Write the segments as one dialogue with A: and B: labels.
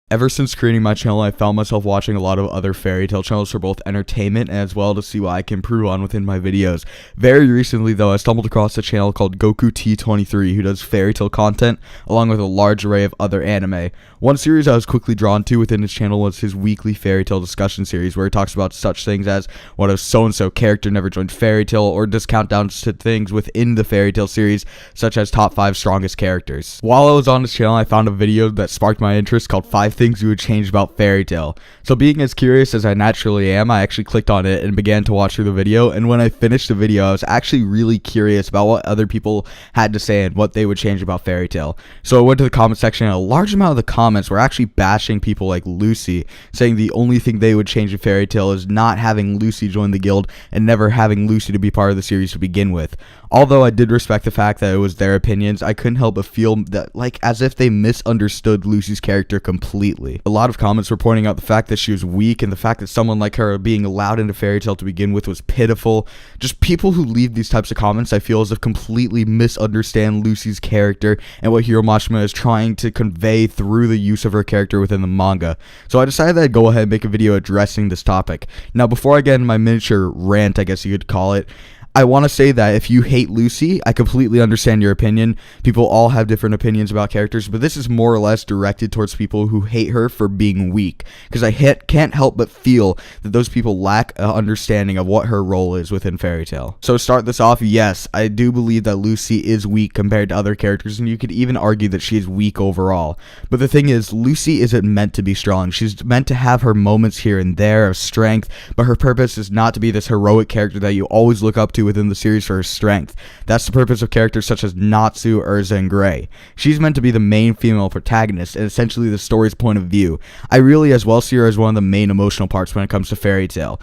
A: Ever since creating my channel, I found myself watching a lot of other fairy tale channels for both entertainment and as well to see what I can improve on within my videos. Very recently though, I stumbled across a channel called Goku T23 who does fairy tale content along with a large array of other anime. One series I was quickly drawn to within his channel was his weekly fairy tale discussion series, where he talks about such things as what a so-and-so character never joined fairy tale, or does countdowns to things within the fairy tale series such as top 5 strongest characters. While I was on his channel, I found a video that sparked my interest called 5 things you would change about fairy tale. So being as curious as I naturally am, I actually clicked on it and began to watch through the video, and when I finished the video I was actually really curious about what other people had to say and what they would change about fairy tale. So I went to the comment section, and a large amount of the comments were actually bashing people like Lucy, saying the only thing they would change in fairy tale is not having Lucy join the guild and never having Lucy to be part of the series to begin with. Although I did respect the fact that it was their opinions, I couldn't help but feel that as if they misunderstood Lucy's character completely. A lot of comments were pointing out the fact that she was weak, and the fact that someone like her being allowed into fairy tale to begin with was pitiful. Just people who leave these types of comments, I feel as if completely misunderstand Lucy's character and what Hiro Mashima is trying to convey through the use of her character within the manga. So I decided that I'd go ahead and make a video addressing this topic. Now, before I get into my miniature rant, I guess you could call it, I want to say that if you hate Lucy, I completely understand your opinion. People all have different opinions about characters, but this is more or less directed towards people who hate her for being weak, because I can't help but feel that those people lack an understanding of what her role is within fairy tale. So to start this off, yes, I do believe that Lucy is weak compared to other characters, and you could even argue that she is weak overall. But the thing is, Lucy isn't meant to be strong. She's meant to have her moments here and there of strength, but her purpose is not to be this heroic character that you always look up to within the series for her strength. That's the purpose of characters such as Natsu, Urza, and Gray. She's meant to be the main female protagonist and essentially the story's point of view. I really as well see her as one of the main emotional parts when it comes to fairy tale.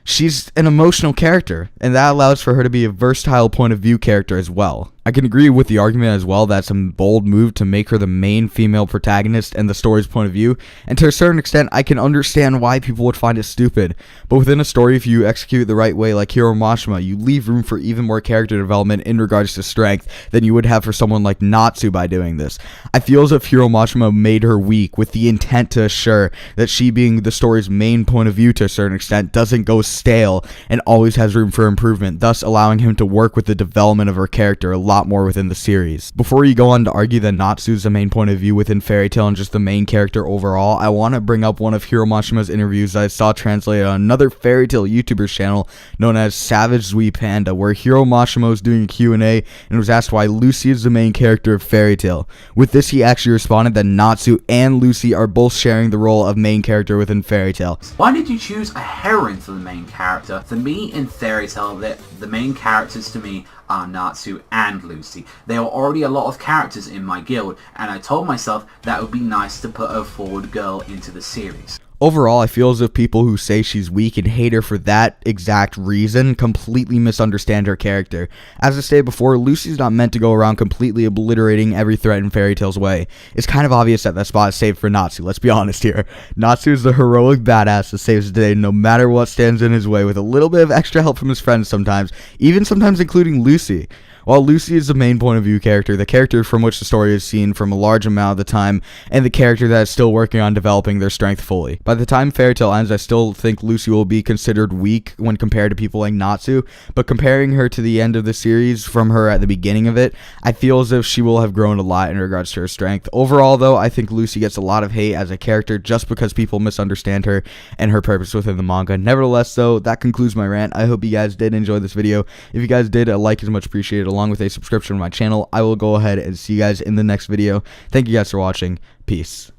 A: She's an emotional character, and that allows for her to be a versatile point of view character as well. I can agree with the argument as well that it's a bold move to make her the main female protagonist and the story's point of view, and to a certain extent I can understand why people would find it stupid. But within a story, if you execute the right way like Hiro Mashima, you leave room for even more character development in regards to strength than you would have for someone like Natsu by doing this. I feel as if Hiro Mashima made her weak with the intent to assure that she, being the story's main point of view to a certain extent, doesn't go stale and always has room for improvement, thus allowing him to work with the development of her character a lot more within the series. Before you go on to argue that Natsu is the main point of view within fairy tale and just the main character overall, I want to bring up one of Hiro Mashima's interviews that I saw translated on another fairy tale YouTuber's channel known as Savage Zui Panda, where Hiro Mashima was doing a Q&A and was asked why Lucy is the main character of fairy tale. With this, he actually responded that Natsu and Lucy are both sharing the role of main character within fairy tale.
B: Why did you choose a heroine for the main character? For me, in fairy tale, the main characters to me are Natsu and Lucy. There are already a lot of characters in my guild, and I told myself that it would be nice to put a forward girl into the series.
A: Overall, I feel as if people who say she's weak and hate her for that exact reason completely misunderstand her character. As I stated before, Lucy's not meant to go around completely obliterating every threat in fairy tale's way. It's kind of obvious that that spot is saved for Natsu, let's be honest here. Natsu is the heroic badass that saves the day no matter what stands in his way, with a little bit of extra help from his friends sometimes, even sometimes including Lucy. While Lucy is the main point of view character, the character from which the story is seen from a large amount of the time, and the character that is still working on developing their strength fully. By the time fairy tale ends, I still think Lucy will be considered weak when compared to people like Natsu, but comparing her to the end of the series from her at the beginning of it, I feel as if she will have grown a lot in regards to her strength. Overall though, I think Lucy gets a lot of hate as a character just because people misunderstand her and her purpose within the manga. Nevertheless though, that concludes my rant. I hope you guys did enjoy this video. If you guys did, a like is much appreciated, along with a subscription to my channel. I will go ahead and see you guys in the next video. Thank you guys for watching. Peace.